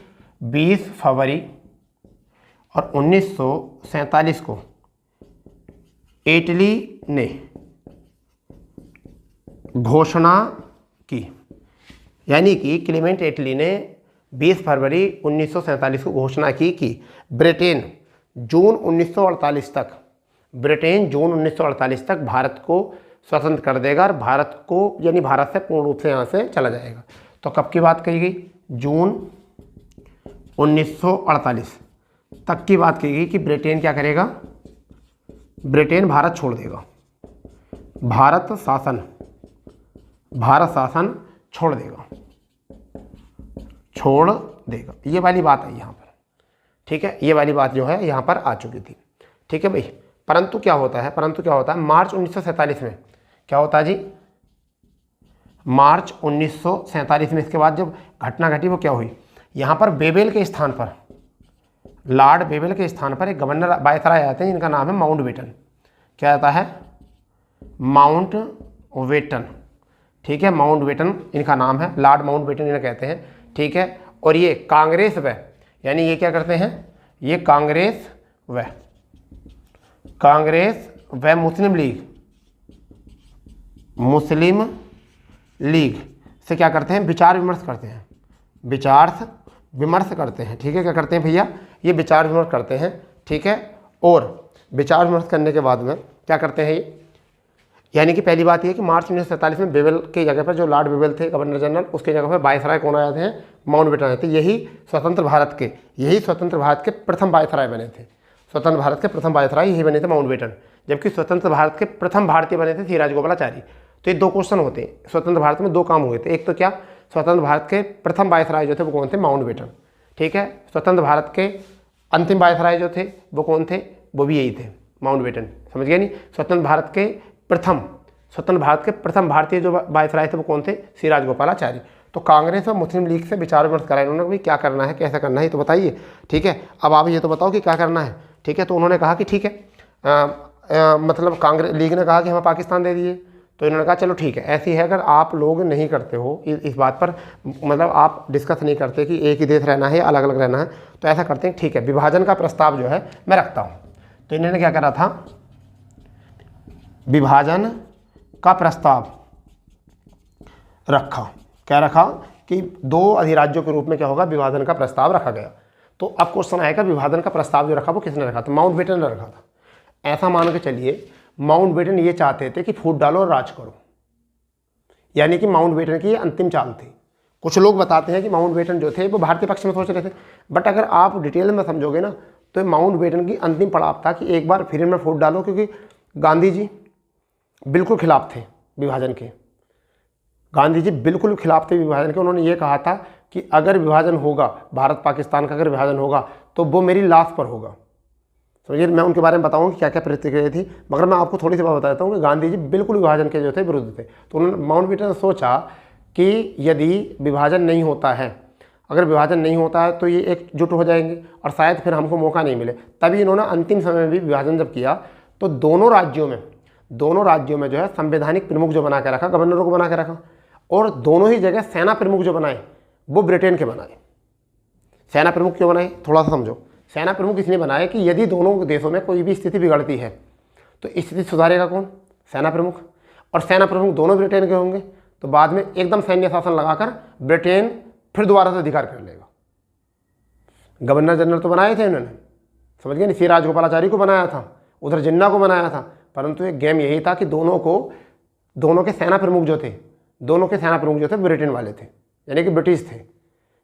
20 फरवरी और 1947 को इटली ने घोषणा की। यानी कि क्लेमेंट इटली ने 20 फरवरी 1947 को घोषणा की कि ब्रिटेन जून 1948 तक, ब्रिटेन जून 1948 तक भारत को स्वतंत्र कर देगा और भारत को, यानी भारत से पूर्ण रूप से यहाँ से चला जाएगा। तो कब की बात कही गई, जून 1948 तक की बात कही गई कि ब्रिटेन क्या करेगा, ब्रिटेन भारत छोड़ देगा, भारत शासन छोड़ देगा, ये वाली बात है यहाँ पर। ठीक है, ये वाली बात जो है यहाँ पर आ चुकी थी। ठीक है भाई, परंतु क्या होता है, मार्च 1947 में क्या होता है जी, मार्च 1947 में इसके बाद जब घटना घटी वो क्या हुई, यहाँ पर बेबेल के स्थान पर, लॉर्ड बेबेल के स्थान पर एक गवर्नर वायसराय आते हैं जिनका नाम है माउंटबेटन। क्या आता है, माउंटबेटन। ठीक है, माउंटबेटन इनका नाम है, लॉर्ड माउंटबेटन इन्हें कहते हैं। ठीक है, और ये कांग्रेस व, यानी ये क्या करते हैं, ये कांग्रेस व मुस्लिम लीग से क्या करते हैं, विचार विमर्श करते हैं। ठीक है, क्या करते हैं भैया, ये विचार विमर्श करते हैं। ठीक है, और विचार विमर्श करने के बाद में क्या करते हैं ये, यानी कि पहली बात ये कि मार्च 1947 में बेबेल की जगह पर जो लॉर्ड बेबेल थे गवर्नर जनरल, उसकी जगह पर वायसराय कौन आए थे, माउंटबेटन आए थे। यही स्वतंत्र भारत के प्रथम वायसराय बने थे, स्वतंत्र भारत के प्रथम वायसराय यही बने थे माउंटबेटन। जबकि स्वतंत्र भारत के प्रथम भारतीय बने थे श्री राजगोपालाचारी। तो ये दो क्वेश्चन होते हैं, स्वतंत्र भारत में दो काम हुए थे, एक तो क्या, स्वतंत्र भारत के प्रथम वायसराय जो थे वो कौन थे, माउंटबेटन। ठीक है, स्वतंत्र भारत के अंतिम वायसराय जो थे वो कौन थे, वो भी यही थे, माउंटबेटन। समझ गए नहीं, स्वतंत्र भारत के प्रथम भारतीय जो वायसराय थे वो कौन थे, श्री राजगोपालाचारी। तो कांग्रेस और मुस्लिम लीग से विचार विमर्श करा इन्होंने, भाई क्या करना है, कैसा करना है, ये तो बताइए। ठीक है, अब आप ये तो बताओ कि क्या करना है। ठीक है, तो उन्होंने कहा कि ठीक है, मतलब कांग्रेस लीग ने कहा कि हमें पाकिस्तान दे दिए। तो इन्होंने कहा चलो ठीक है, ऐसी है, अगर आप लोग नहीं करते हो इस बात पर, मतलब आप डिस्कस नहीं करते कि एक ही देश रहना है या अलग अलग रहना है, तो ऐसा करते हैं, ठीक है, विभाजन का प्रस्ताव जो है मैं रखता हूँ। तो इन्होंने क्या करा था, विभाजन का प्रस्ताव रखा। क्या रखा कि दो अधिराज्यों के रूप में क्या होगा, विभाजन का प्रस्ताव रखा गया। तो अब क्वेश्चन आएगा, विभाजन का प्रस्ताव जो रखा वो किसने रखा था, माउंटबेटन ने रखा था। ऐसा मान के चलिए माउंटबेटन ये चाहते थे कि फूट डालो और राज करो, यानी कि माउंटबेटन की अंतिम चाल थी। कुछ लोग बताते हैं कि माउंटबेटन जो थे वो भारतीय पक्ष में सोच रहे थे, बट अगर आप डिटेल में समझोगे ना तो माउंटबेटन की अंतिम पड़ाव था कि एक बार फिर इनमें फूट डालो, क्योंकि गांधी जी बिल्कुल खिलाफ थे विभाजन के, गांधी जी बिल्कुल खिलाफ थे विभाजन के। उन्होंने ये कहा था कि अगर विभाजन होगा, भारत पाकिस्तान का अगर विभाजन होगा तो वो मेरी लाश पर होगा। समझिए, मैं उनके बारे में बताऊंगा कि क्या क्या प्रतिक्रिया थी, मगर मैं आपको थोड़ी सी बात बताता हूँ कि गांधी जी बिल्कुल विभाजन के जो थे विरुद्ध थे। तो उन्होंने, माउंटबेटन ने सोचा कि यदि विभाजन नहीं होता है, अगर विभाजन नहीं होता है तो ये एकजुट हो जाएंगे और शायद फिर हमको मौका नहीं मिले। तभी इन्होंने अंतिम समय में भी विभाजन जब किया तो दोनों राज्यों में जो है संवैधानिक प्रमुख जो बना के रखा, गवर्नरों को बना के रखा, और दोनों ही जगह सेना प्रमुख जो बनाए वो ब्रिटेन के बनाए। सेना प्रमुख क्यों बनाए, थोड़ा सा समझो। सेना प्रमुख इसलिए बनाए कि यदि दोनों देशों में कोई भी स्थिति बिगड़ती है तो स्थिति सुधारेगा कौन, सेना प्रमुख। और सेना प्रमुख दोनों ब्रिटेन के होंगे तो बाद में एकदम सैन्य शासन लगाकर ब्रिटेन फिर दोबारा से अधिकार कर लेगा। गवर्नर जनरल तो बनाए थे इन्होंने, समझ गए नहीं, श्री राजगोपालाचारी को बनाया था, उधर जिन्ना को बनाया था, परंतु एक गेम यही था कि दोनों के सेना प्रमुख जो थे ब्रिटेन वाले थे, यानी कि ब्रिटिश थे।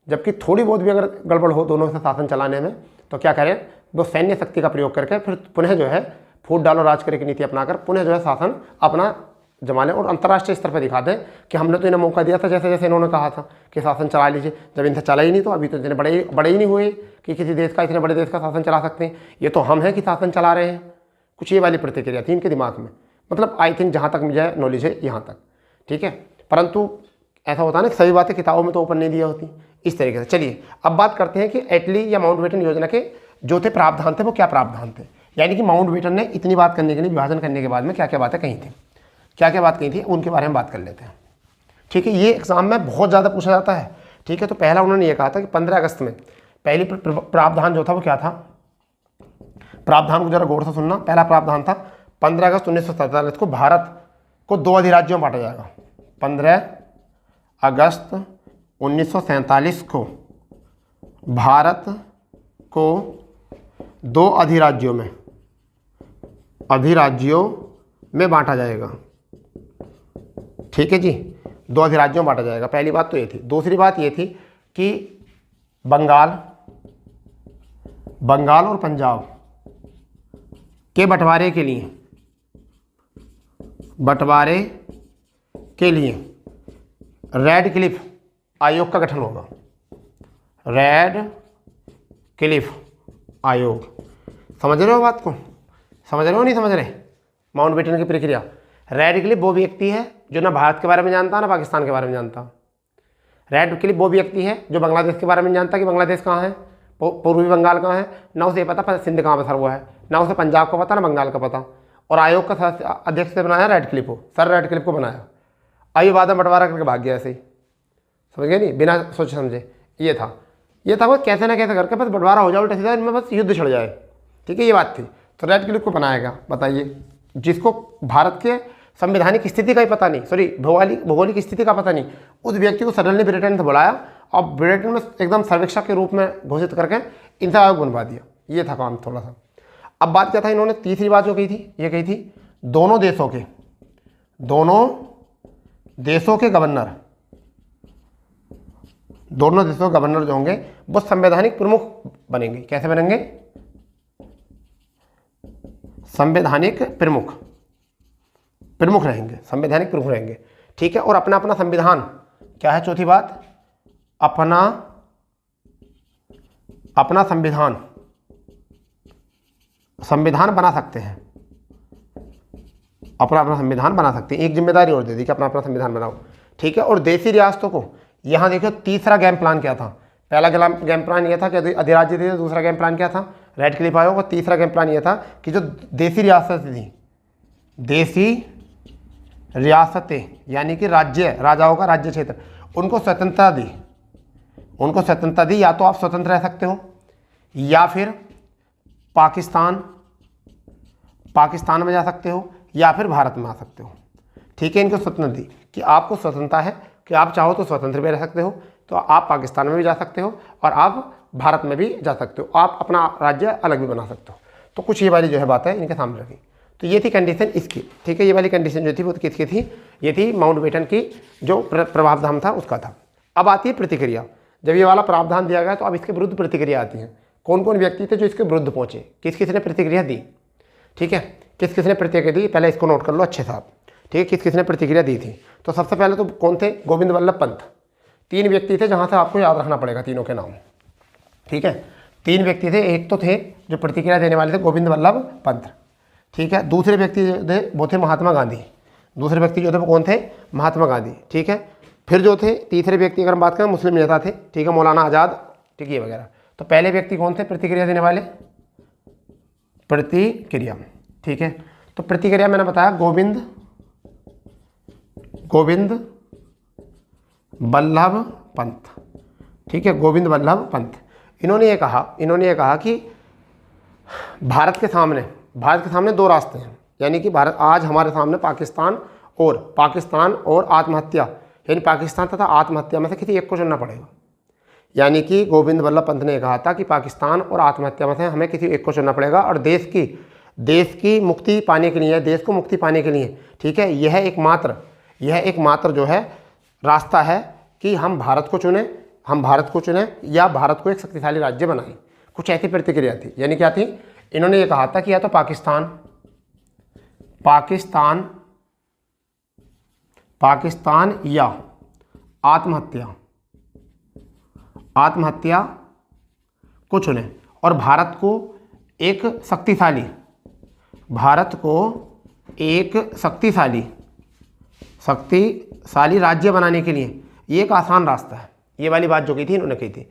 जबकि थोड़ी बहुत भी अगर गड़बड़ हो दोनों से शासन चलाने में तो क्या करें, वो सैन्य शक्ति का प्रयोग करके फिर पुनः जो है फूट डालो राज करे की नीति अपनाकर पुनः जो है शासन अपना जमा लें और अंतर्राष्ट्रीय स्तर पर दिखा दें कि हमने तो इन्हें मौका दिया था, जैसे जैसे इन्होंने कहा था कि शासन चला लीजिए। जब इनसे चला ही नहीं तो अभी तो इतने बड़े ही नहीं हुए कि किसी देश का, इतने बड़े देश का शासन चला सकते हैं। ये तो हम हैं कि शासन चला रहे हैं। कुछ ये वाली प्रतिक्रिया थी इनके दिमाग में, मतलब आई थिंक जहाँ तक मुझे नॉलेज है यहाँ तक, ठीक है। परंतु ऐसा होता है ना कि सभी बातें किताबों में तो ओपन नहीं दिया होती, इस तरीके से। चलिए अब बात करते हैं कि इटली या माउंटबेटन योजना के जो थे प्रावधान थे वो क्या प्रावधान थे, यानी कि माउंटबेटन ने इतनी बात करने के लिए, विभाजन करने के बाद में क्या क्या बातें कही थी, क्या क्या बात कही थी, उनके बारे में बात कर लेते हैं। ठीक है, ये एग्जाम में बहुत ज़्यादा पूछा जाता है। ठीक है, तो पहला उन्होंने ये कहा था कि 15 अगस्त में पहली प्रावधान जो था वो क्या था, प्रावधान को जरा गौर से सुनना। पहला प्रावधान था 15 अगस्त 1947 को भारत को 2 अधिराज्यों में बांटा जाएगा। 15 अगस्त 1947 को भारत को 2 अधिराज्यों में बांटा जाएगा। ठीक है जी, 2 अधिराज्यों में बांटा जाएगा। पहली बात तो ये थी। दूसरी बात ये थी कि बंगाल और पंजाब के बंटवारे के लिए रेड क्लिफ आयोग का गठन होगा। रेड क्लिफ आयोग, समझ रहे हो बात को, समझ रहे हो नहीं समझ रहे? माउंटबेटन की प्रक्रिया। रेड क्लिफ वो व्यक्ति है जो ना भारत के बारे में जानता ना पाकिस्तान के बारे में जानता। रेड क्लिफ वो व्यक्ति है जो बांग्लादेश के बारे में जानता कि बांग्लादेश कहाँ है, पूर्वी बंगाल कहाँ है, ना उसे पता सिंध कहाँ पर सर वो है, ना उसे पंजाब का पता ना बंगाल का पता। और आयोग का अध्यक्ष से बनाया रेड क्लिफ को, सर रेड क्लिफ को बनाया। आइए बाद में बंटवारा करके भाग गया ऐसे ही, समझ गए नहीं, बिना सोचे समझे। ये था वो कैसे ना कैसे करके बस बंटवारा हो जाए उल्टा सीधा, इनमें बस युद्ध छिड़ जाए। ठीक है, ये बात थी। तो रेड क्लिफ को बनाया गया, बताइए, जिसको भारत के संवैधानिक स्थिति का ही पता नहीं, सॉरी भौगोलिक स्थिति का पता नहीं, उस व्यक्ति को सडनली ब्रिटेन से बुलाया और ब्रिटेन में एकदम सर्वेक्षक के रूप में घोषित करके इनसे आयोग बनवा दिया। ये था काम थोड़ा सा। अब बात क्या था, इन्होंने तीसरी बात जो कही थी, ये कही थी दोनों देशों के गवर्नर जो होंगे वो संवैधानिक प्रमुख बनेंगे। कैसे बनेंगे? संवैधानिक प्रमुख रहेंगे, संवैधानिक प्रमुख रहेंगे। ठीक है, और अपना अपना संविधान क्या है, चौथी बात, अपना संविधान बना सकते हैं, अपना संविधान बना सकते हैं। एक जिम्मेदारी और दे दी कि अपना संविधान बनाओ। ठीक है, और देशी रियासतों को, यहाँ देखो तीसरा गेम प्लान क्या था। पहला गेम प्लान ये था कि अधिराज्य थे, दूसरा गेम प्लान क्या था, रेड क्लिफ आयोग। और तीसरा गेम प्लान ये था कि जो देशी रियासतें थी, देशी रियासतें यानी कि राजाओं का राज्य क्षेत्र, उनको स्वतंत्रता दी। या तो आप स्वतंत्र रह सकते हो या फिर पाकिस्तान में जा सकते हो या फिर भारत में आ सकते हो। ठीक है, इनको स्वतंत्रता दी कि आपको स्वतंत्रता है कि आप चाहो तो स्वतंत्र भी रह सकते हो, तो आप पाकिस्तान में भी जा सकते हो और आप भारत में भी जा सकते हो, आप अपना राज्य अलग भी बना सकते हो। तो कुछ ये वाली जो है बात है इनके सामने रखी। तो ये थी कंडीशन इसकी। ठीक है, ये वाली कंडीशन जो थी वो किसकी थी, ये थी माउंटबेटन की जो प्रावधान था उसका था। अब आती है प्रतिक्रिया। जब ये वाला प्रावधान दिया गया तो अब इसके विरुद्ध प्रतिक्रिया आती है। कौन कौन व्यक्ति थे जो इसके विरुद्ध पहुंचे, किसने प्रतिक्रिया दी। ठीक है, किसने प्रतिक्रिया दी, पहले इसको नोट कर लो अच्छे साहब। ठीक है, किसने प्रतिक्रिया दी थी, तो सबसे पहले तो कौन थे, गोविंद वल्लभ पंत। 3 व्यक्ति थे जहाँ से आपको याद रखना पड़ेगा तीनों के नाम। ठीक है, 3 व्यक्ति थे। एक तो थे जो प्रतिक्रिया देने वाले थे गोविंद वल्लभ पंत। ठीक है, दूसरे व्यक्ति जो थे वो थे महात्मा गांधी। दूसरे व्यक्ति जो थे वो कौन थे, महात्मा गांधी। ठीक है, फिर जो थे तीसरे व्यक्ति अगर हम बात करें मुस्लिम नेता थे। ठीक है, मौलाना आज़ाद, ठीक है वगैरह। तो पहले व्यक्ति कौन थे प्रतिक्रिया देने वाले, प्रतिक्रिया। ठीक है, तो प्रतिक्रिया मैंने बताया गोविंद वल्लभ पंत। ठीक है, गोविंद वल्लभ पंत। इन्होंने ये कहा कि भारत के सामने 2 रास्ते हैं, यानी कि भारत आज हमारे सामने पाकिस्तान और आत्महत्या, यानी पाकिस्तान तथा आत्महत्या में से किसी एक को चुनना पड़ेगा। यानी कि गोविंद वल्लभ पंत ने कहा था कि पाकिस्तान और आत्महत्या में से हमें किसी एक को चुनना पड़ेगा और देश की मुक्ति पाने के लिए, देश को मुक्ति पाने के लिए, ठीक है, यह एकमात्र जो है रास्ता है कि हम भारत को चुनें या भारत को एक शक्तिशाली राज्य बनाएं। कुछ ऐसी प्रतिक्रिया थी। यानी क्या थी, इन्होंने ये कहा था कि या तो पाकिस्तान या आत्महत्या को चुनें और भारत को एक शक्तिशाली राज्य बनाने के लिए ये एक आसान रास्ता है। ये वाली बात जो की थी इन्होंने कही थी।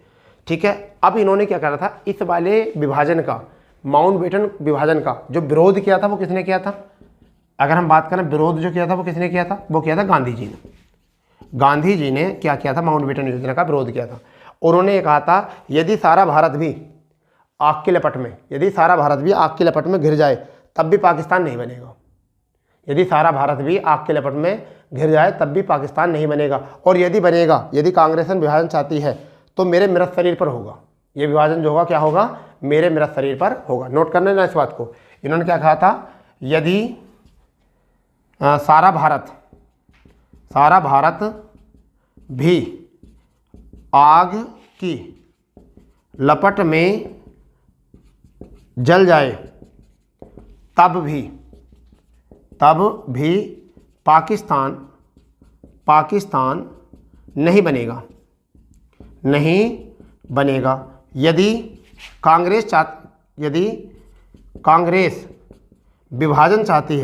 ठीक है। अब इन्होंने क्या करा था, इस वाले विभाजन का, माउंटबेटन विभाजन का जो विरोध किया था वो किसने किया था? अगर हम बात करें विरोध जो किया था वो किसने किया था? वो किया था गांधी जी ने। गांधी जी ने क्या किया था? माउंटबेटन योजना का विरोध किया था। उन्होंने ये कहा था यदि सारा भारत भी आग की लपट में, यदि सारा भारत भी आग की लपट में घिर जाए तब भी पाकिस्तान नहीं बनेगा। यदि सारा भारत भी आग की लपट में घिर जाए तब भी पाकिस्तान नहीं बनेगा, और यदि बनेगा, यदि कांग्रेस विभाजन चाहती है तो मेरे मृत शरीर पर होगा। ये विभाजन जो होगा क्या होगा? मेरे मृत शरीर पर होगा। नोट करना ना इस बात को। इन्होंने क्या कहा था? यदि सारा भारत भी आग की लपट में जल जाए तब भी पाकिस्तान नहीं बनेगा। यदि कांग्रेस विभाजन चाहती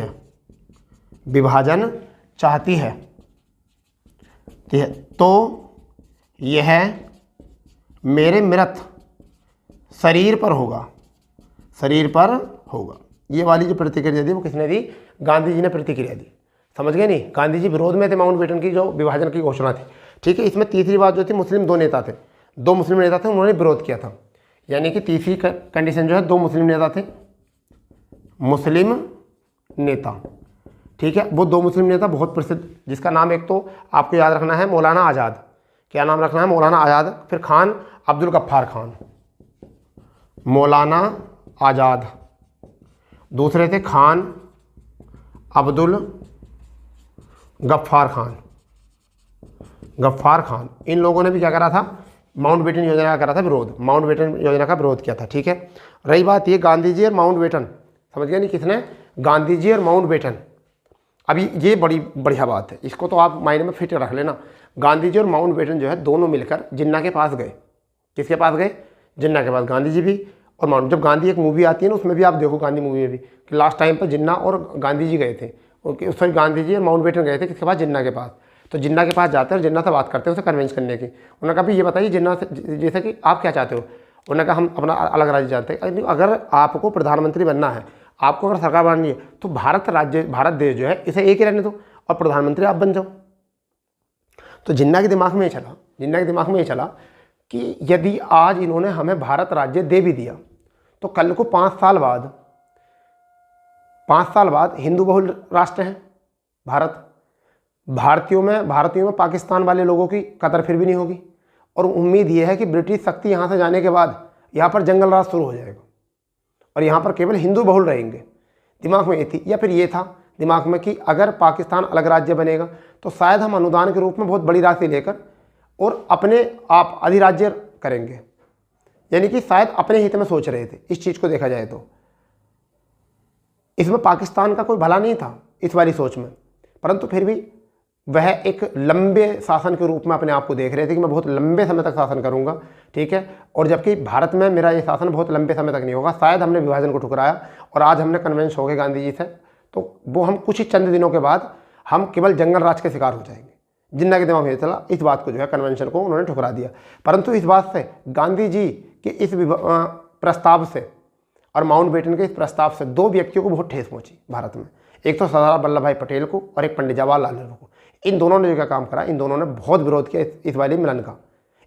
है तो यह मेरे मृत शरीर पर होगा। ये वाली जो प्रतिक्रिया दी वो किसने दी? गांधी जी ने प्रतिक्रिया दी। समझ गए नहीं? गांधी जी विरोध में थे माउंटबेटन की जो विभाजन की घोषणा थी। ठीक है। इसमें तीसरी बात जो थी, मुस्लिम दो मुस्लिम नेता थे, उन्होंने विरोध किया था। यानी कि तीसरी कंडीशन जो है, दो मुस्लिम नेता थे, मुस्लिम नेता। ठीक है। वो दो मुस्लिम नेता बहुत प्रसिद्ध, जिसका नाम एक तो आपको याद रखना है मौलाना आज़ाद। क्या नाम रखना है? मौलाना आज़ाद। फिर खान अब्दुल गफ्फार खान, मौलाना आज़ाद। दूसरे थे खान अब्दुल गफ्फार खान। इन लोगों ने भी क्या करा था? माउंटबेटन योजना का करा था विरोध, माउंटबेटन योजना का विरोध किया था। ठीक है। रही बात ये गांधी जी और माउंटबेटन, समझ गए नहीं? किसने? गांधी जी और माउंटबेटन। अभी ये बड़ी बढ़िया बात है, इसको तो आप माइंड में फिट रख लेना। गांधी जी और माउंटबेटन जो है दोनों मिलकर जिन्ना के पास गए। किसके पास गए? जिन्ना के पास। गांधी जी भी और माउंट, जब गांधी एक मूवी आती है ना, उसमें भी आप देखो, गांधी मूवी में भी, कि लास्ट टाइम पर जिन्ना और गांधी जी गए थे। ओके, उस समय गांधी जी और माउंटबेटन गए थे किसके पास? जिन्ना के पास। तो जिन्ना के पास जाते हैं और जिन्ना से बात करते हैं उसे कन्विंस करने की। उन्होंने कहा भी ये बताइए जिन्ना से, जैसे कि आप क्या चाहते हो? उन्होंने कहा हम अपना अलग राज्य चाहते हैं। अगर आपको प्रधानमंत्री बनना है, आपको अगर सरकार बनानी है, तो भारत देश जो है इसे एक ही रहने दो और प्रधानमंत्री आप बन जाओ। तो जिन्ना के दिमाग में ये चला कि यदि आज इन्होंने हमें भारत राज्य दे भी दिया तो कल को 5 साल बाद हिंदू बहुल राष्ट्र है भारत। भारतीयों में पाकिस्तान वाले लोगों की कदर फिर भी नहीं होगी, और उम्मीद यह है कि ब्रिटिश शक्ति यहाँ से जाने के बाद यहाँ पर जंगल राज शुरू हो जाएगा और यहाँ पर केवल हिंदू बहुल रहेंगे। दिमाग में ये थी, या फिर ये था दिमाग में कि अगर पाकिस्तान अलग राज्य बनेगा तो शायद हम अनुदान के रूप में बहुत बड़ी राशि लेकर और अपने आप अधिराज्य करेंगे। यानी कि शायद अपने हित में सोच रहे थे इस चीज़ को देखा जाए तो। इसमें पाकिस्तान का कोई भला नहीं था इस वाली सोच में, परंतु फिर भी वह एक लंबे शासन के रूप में अपने आप को देख रहे थे कि मैं बहुत लंबे समय तक शासन करूंगा। ठीक है। और जबकि भारत में मेरा ये शासन बहुत लंबे समय तक नहीं होगा। शायद हमने विभाजन को ठुकराया और आज हमने कन्विंस हो गए गांधी जी से, तो वो हम कुछ ही चंद दिनों के बाद हम केवल जंगल राज के शिकार हो जाएंगे। जिन्ना के दिमाग में चला, इस बात को जो है कन्वेंशन को उन्होंने ठुकरा दिया। परंतु इस बात से गांधी जी के इस प्रस्ताव से और माउंटबेटन के इस प्रस्ताव से दो व्यक्तियों को बहुत ठेस पहुंची भारत में। एक तो सरदार वल्लभ भाई पटेल को और एक पंडित जवाहरलाल नेहरू को। इन दोनों ने जो क्या काम करा, इन दोनों ने बहुत विरोध किया इस वाले मिलन का,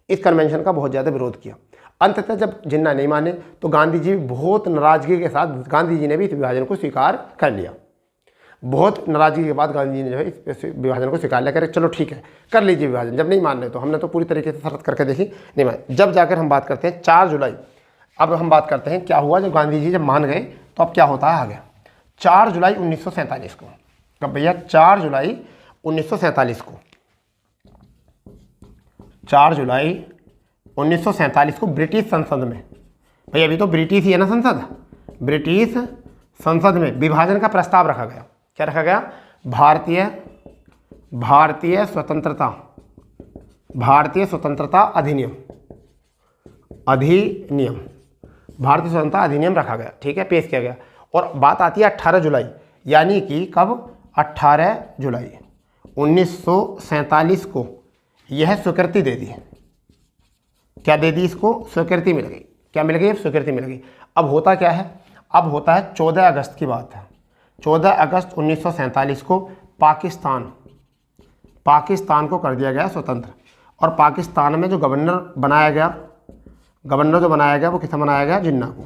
इस कन्वेंशन का बहुत ज़्यादा विरोध किया। अंततः जब जिन्ना नहीं माने तो गांधी जी बहुत नाराजगी के साथ गांधी जी ने भी इस विभाजन को स्वीकार कर लिया। बहुत नाराजगी के बाद गांधी जी ने जो है इस विभाजन को स्वीकार लिया, कह रहे चलो ठीक है कर लीजिए विभाजन। जब नहीं मान रहे तो हमने तो पूरी तरीके से शर्त करके देखी, नहीं मान। जब जाकर हम बात करते हैं 4 जुलाई, अब हम बात करते हैं क्या हुआ जब गांधी जी जब मान गए तो अब क्या होता है आगे। 4 जुलाई 1947 को, कब भैया? 4 जुलाई 1947 को, 4 जुलाई 1947 को ब्रिटिश संसद में, भैया अभी तो ब्रिटिश ही है ना संसद, ब्रिटिश संसद में विभाजन का प्रस्ताव रखा गया। क्या रखा गया? भारतीय स्वतंत्रता अधिनियम, भारतीय स्वतंत्रता अधिनियम रखा गया। ठीक है, पेश किया गया। और बात आती है 18 जुलाई, यानी कि कब? 18 जुलाई 1947 को यह स्वीकृति दे दी। क्या दे दी इसको? स्वीकृति मिल गई। क्या मिल गई? स्वीकृति मिल गई। अब होता क्या है? अब होता है 14 अगस्त की बात है। 14 अगस्त 1947 को पाकिस्तान को कर दिया गया स्वतंत्र। और पाकिस्तान में जो गवर्नर बनाया गया, वो किसे बनाया गया? जिन्ना को।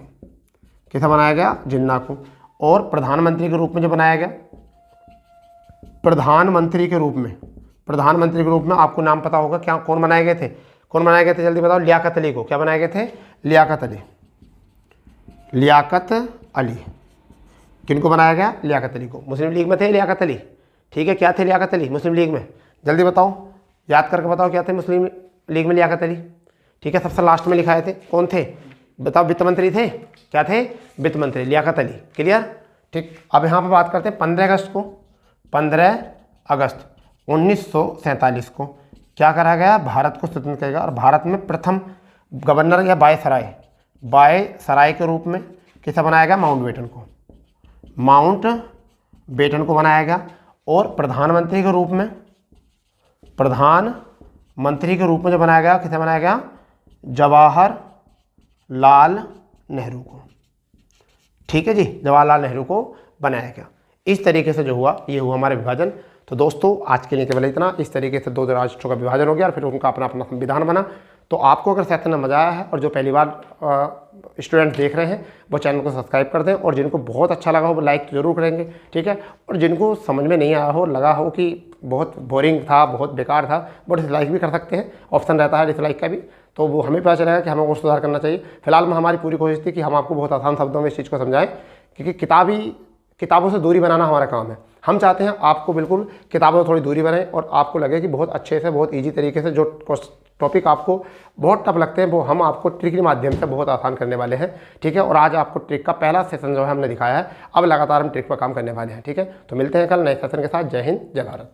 किसे बनाया गया? जिन्ना को। और प्रधानमंत्री के रूप में जो बनाया गया, प्रधानमंत्री के रूप में आपको नाम पता होगा क्या? कौन बनाए गए थे? जल्दी बताओ। लियाकत अली को। क्या बनाए गए थे? लियाकत अली। किनको बनाया गया? लियाकत अली को। मुस्लिम लीग में थे लियाकत अली, ठीक है। क्या थे लियाकत अली मुस्लिम लीग में? जल्दी बताओ, याद करके बताओ क्या थे मुस्लिम लीग में लियाकत अली? ठीक है, सबसे लास्ट में लिखाए थे। कौन थे बताओ? वित्त मंत्री थे। क्या थे? वित्त मंत्री, लियाकत अली। क्लियर? ठीक। अब यहाँ पे बात करते हैं 15 अगस्त को। 15 अगस्त 1947 को क्या करा गया? भारत को स्वतंत्र किया गया। और भारत में प्रथम गवर्नर या वायसराय के रूप में किसे बनाया गया? माउंटबेटन को बनाया गया। और प्रधानमंत्री के रूप में जो बनाया गया, किसे बनाया गया? जवाहरलाल नेहरू को। ठीक है जी, जवाहरलाल नेहरू को बनाया गया। इस तरीके से जो हुआ, ये हुआ हमारे विभाजन। तो दोस्तों आज के लिए केवल इतना। इस तरीके से 2 राष्ट्रों का विभाजन हो गया और फिर उनका अपना अपना संविधान बना। तो आपको अगर सेशन में मज़ा आया है और जो पहली बार स्टूडेंट देख रहे हैं वो चैनल को सब्सक्राइब कर दें, और जिनको बहुत अच्छा लगा हो वो लाइक जरूर करेंगे, ठीक है। और जिनको समझ में नहीं आया हो, लगा हो कि बहुत बोरिंग था, बहुत बेकार था, वो डिसलाइक भी कर सकते हैं, ऑप्शन रहता है डिसलाइक का भी। तो वो हमें पता चलेगा कि हमें और सुधार करना चाहिए। फिलहाल में हमारी पूरी कोशिश थी कि हम आपको बहुत आसान शब्दों में इस चीज़ को समझाएं, क्योंकि किताबों से दूरी बनाना हमारा काम है। हम चाहते हैं आपको बिल्कुल किताबों से थोड़ी दूरी बनाएं और आपको लगे कि बहुत अच्छे से, बहुत इजी तरीके से जो टॉपिक आपको बहुत टफ लगते हैं वो हम आपको ट्रिक के माध्यम से बहुत आसान करने वाले हैं, ठीक है। और आज आपको ट्रिक का पहला सेशन जो है हमने दिखाया है। अब लगातार हम ट्रिक पर काम करने वाले हैं, ठीक है। तो मिलते हैं कल नए सेशन के साथ। जय हिंद, जय भारत।